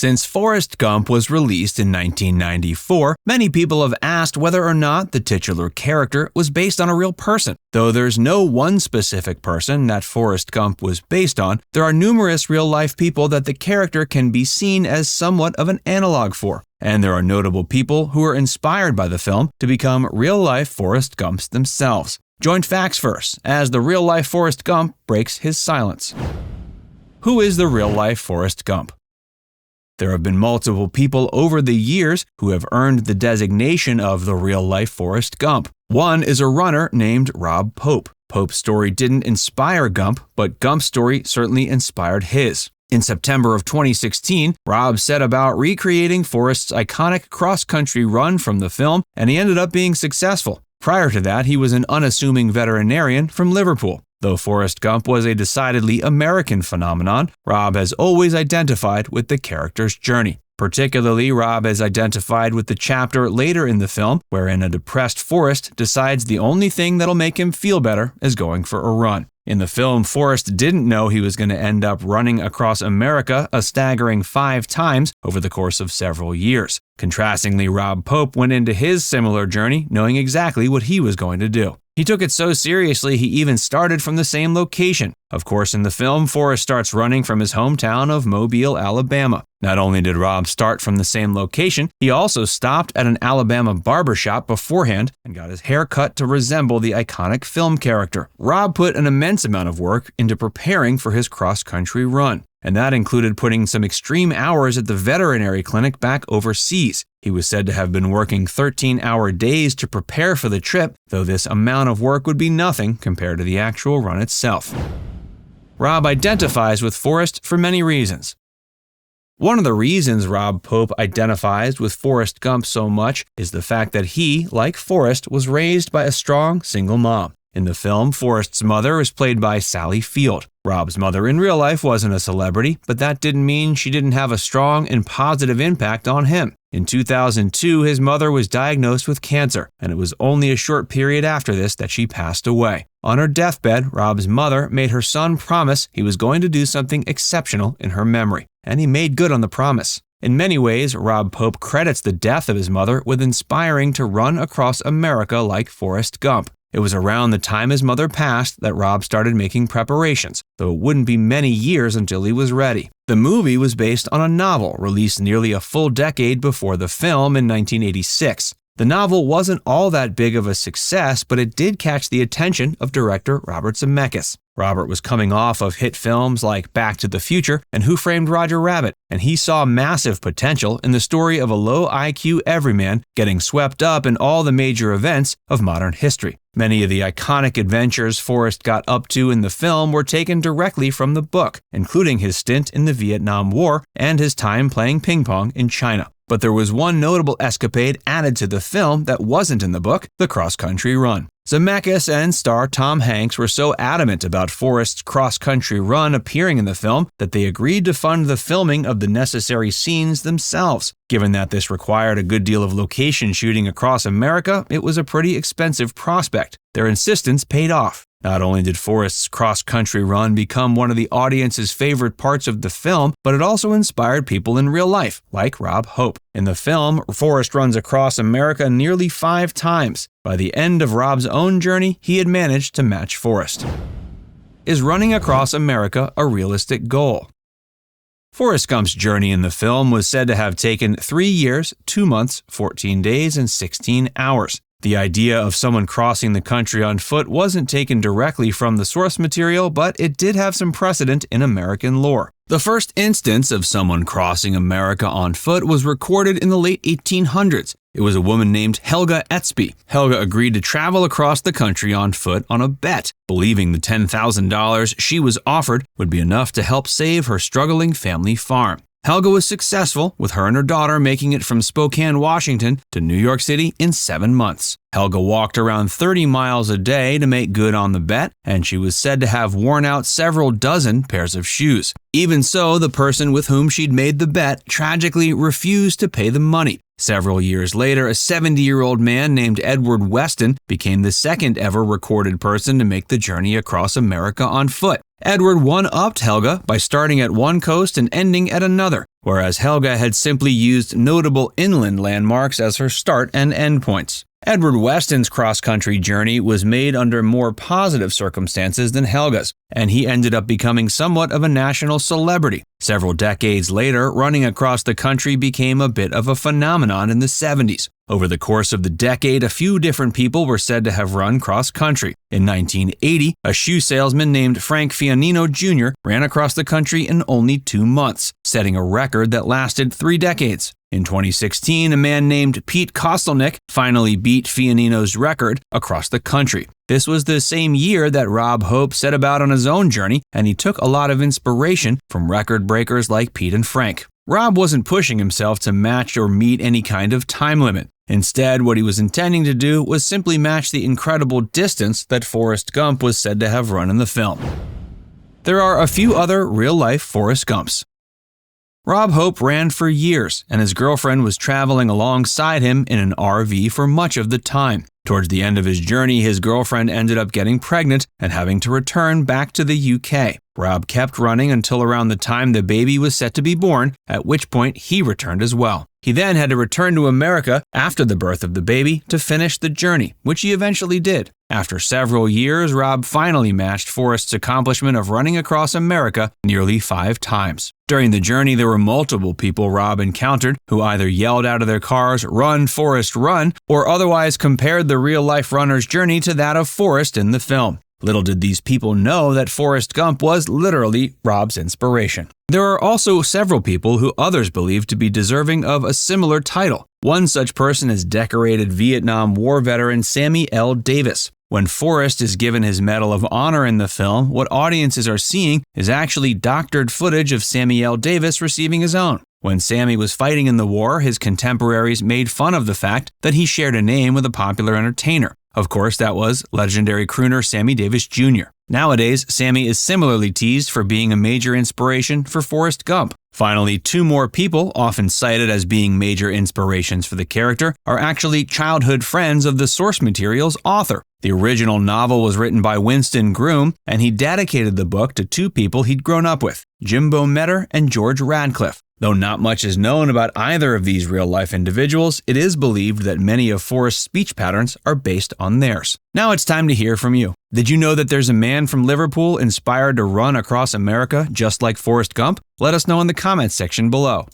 Since Forrest Gump was released in 1994, many people have asked whether or not the titular character was based on a real person. Though there's no one specific person that Forrest Gump was based on, there are numerous real-life people that the character can be seen as somewhat of an analog for. And there are notable people who are inspired by the film to become real-life Forrest Gumps themselves. Join facts first, as the real-life Forrest Gump breaks his silence. Who is the real-life Forrest Gump? There have been multiple people over the years who have earned the designation of the real-life Forrest Gump. One is a runner named Rob Pope. Pope's story didn't inspire Gump, but Gump's story certainly inspired his. In September of 2016, Rob set about recreating Forrest's iconic cross-country run from the film, and he ended up being successful. Prior to that, he was an unassuming veterinarian from Liverpool. Though Forrest Gump was a decidedly American phenomenon, Rob has always identified with the character's journey. Particularly, Rob has identified with the chapter later in the film wherein a depressed Forrest decides the only thing that'll make him feel better is going for a run. In the film, Forrest didn't know he was going to end up running across America a staggering 5 times over the course of several years. Contrastingly, Rob Pope went into his similar journey knowing exactly what he was going to do. He took it so seriously he even started from the same location. Of course, in the film, Forrest starts running from his hometown of Mobile, Alabama. Not only did Rob start from the same location, he also stopped at an Alabama barbershop beforehand and got his hair cut to resemble the iconic film character. Rob put an immense amount of work into preparing for his cross-country run, and that included putting some extreme hours at the veterinary clinic back overseas. He was said to have been working 13-hour days to prepare for the trip, though this amount of work would be nothing compared to the actual run itself. Rob identifies with Forrest for many reasons. One of the reasons Rob Pope identifies with Forrest Gump so much is the fact that he, like Forrest, was raised by a strong single mom. In the film, Forrest's mother is played by Sally Field. Rob's mother in real life wasn't a celebrity, but that didn't mean she didn't have a strong and positive impact on him. In 2002, his mother was diagnosed with cancer, and it was only a short period after this that she passed away. On her deathbed, Rob's mother made her son promise he was going to do something exceptional in her memory, and he made good on the promise. In many ways, Rob Pope credits the death of his mother with inspiring to run across America like Forrest Gump. It was around the time his mother passed that Rob started making preparations, though it wouldn't be many years until he was ready. The movie was based on a novel released nearly a full decade before the film in 1986. The novel wasn't all that big of a success, but it did catch the attention of director Robert Zemeckis. Robert was coming off of hit films like Back to the Future and Who Framed Roger Rabbit, and he saw massive potential in the story of a low-IQ everyman getting swept up in all the major events of modern history. Many of the iconic adventures Forrest got up to in the film were taken directly from the book, including his stint in the Vietnam War and his time playing ping pong in China. But there was one notable escapade added to the film that wasn't in the book, the cross-country run. Zemeckis and star Tom Hanks were so adamant about Forrest's cross-country run appearing in the film that they agreed to fund the filming of the necessary scenes themselves. Given that this required a good deal of location shooting across America, it was a pretty expensive prospect. Their insistence paid off. Not only did Forrest's cross-country run become one of the audience's favorite parts of the film, but it also inspired people in real life, like Rob Pope. In the film, Forrest runs across America nearly 5 times. By the end of Rob's own journey, he had managed to match Forrest. Is running across America a realistic goal? Forrest Gump's journey in the film was said to have taken 3 years, 2 months, 14 days, and 16 hours. The idea of someone crossing the country on foot wasn't taken directly from the source material, but it did have some precedent in American lore. The first instance of someone crossing America on foot was recorded in the late 1800s. It was a woman named Helga Etzby. Helga agreed to travel across the country on foot on a bet, believing the $10,000 she was offered would be enough to help save her struggling family farm. Helga was successful, with her and her daughter making it from Spokane, Washington to New York City in 7 months. Helga walked around 30 miles a day to make good on the bet, and she was said to have worn out several dozen pairs of shoes. Even so, the person with whom she'd made the bet tragically refused to pay the money. Several years later, a 70-year-old man named Edward Weston became the second ever recorded person to make the journey across America on foot. Edward one-upped Helga by starting at one coast and ending at another. whereas Helga had simply used notable inland landmarks as her start and end points. Edward Weston's cross-country journey was made under more positive circumstances than Helga's, and he ended up becoming somewhat of a national celebrity. Several decades later, running across the country became a bit of a phenomenon in the 70s. Over the course of the decade, a few different people were said to have run cross-country. In 1980, a shoe salesman named Frank Fianino Jr. ran across the country in only 2 months, setting a record that lasted 3 decades. In 2016, a man named Pete Kostelnick finally beat Fianino's record across the country. This was the same year that Rob Hope set about on his own journey, and he took a lot of inspiration from record breakers like Pete and Frank. Rob wasn't pushing himself to match or meet any kind of time limit. Instead, what he was intending to do was simply match the incredible distance that Forrest Gump was said to have run in the film. There are a few other real-life Forrest Gumps. Rob Hope ran for years, and his girlfriend was traveling alongside him in an RV for much of the time. Towards the end of his journey, his girlfriend ended up getting pregnant and having to return back to the UK. Rob kept running until around the time the baby was set to be born, at which point he returned as well. He then had to return to America after the birth of the baby to finish the journey, which he eventually did. After several years, Rob finally matched Forrest's accomplishment of running across America nearly 5 times. During the journey, there were multiple people Rob encountered who either yelled out of their cars, "Run, Forrest, run," or otherwise compared the real-life runner's journey to that of Forrest in the film. Little did these people know that Forrest Gump was literally Rob's inspiration. There are also several people who others believe to be deserving of a similar title. One such person is decorated Vietnam War veteran Sammy L. Davis. When Forrest is given his Medal of Honor in the film, what audiences are seeing is actually doctored footage of Sammy L. Davis receiving his own. When Sammy was fighting in the war, his contemporaries made fun of the fact that he shared a name with a popular entertainer. Of course, that was legendary crooner Sammy Davis Jr. Nowadays, Sammy is similarly teased for being a major inspiration for Forrest Gump. Finally, 2 more people, often cited as being major inspirations for the character, are actually childhood friends of the source material's author. The original novel was written by Winston Groom, and he dedicated the book to 2 people he'd grown up with, Jimbo Metter and George Radcliffe. Though not much is known about either of these real-life individuals, it is believed that many of Forrest's speech patterns are based on theirs. Now it's time to hear from you. Did you know that there's a man from Liverpool inspired to run across America just like Forrest Gump? Let us know in the comments section below.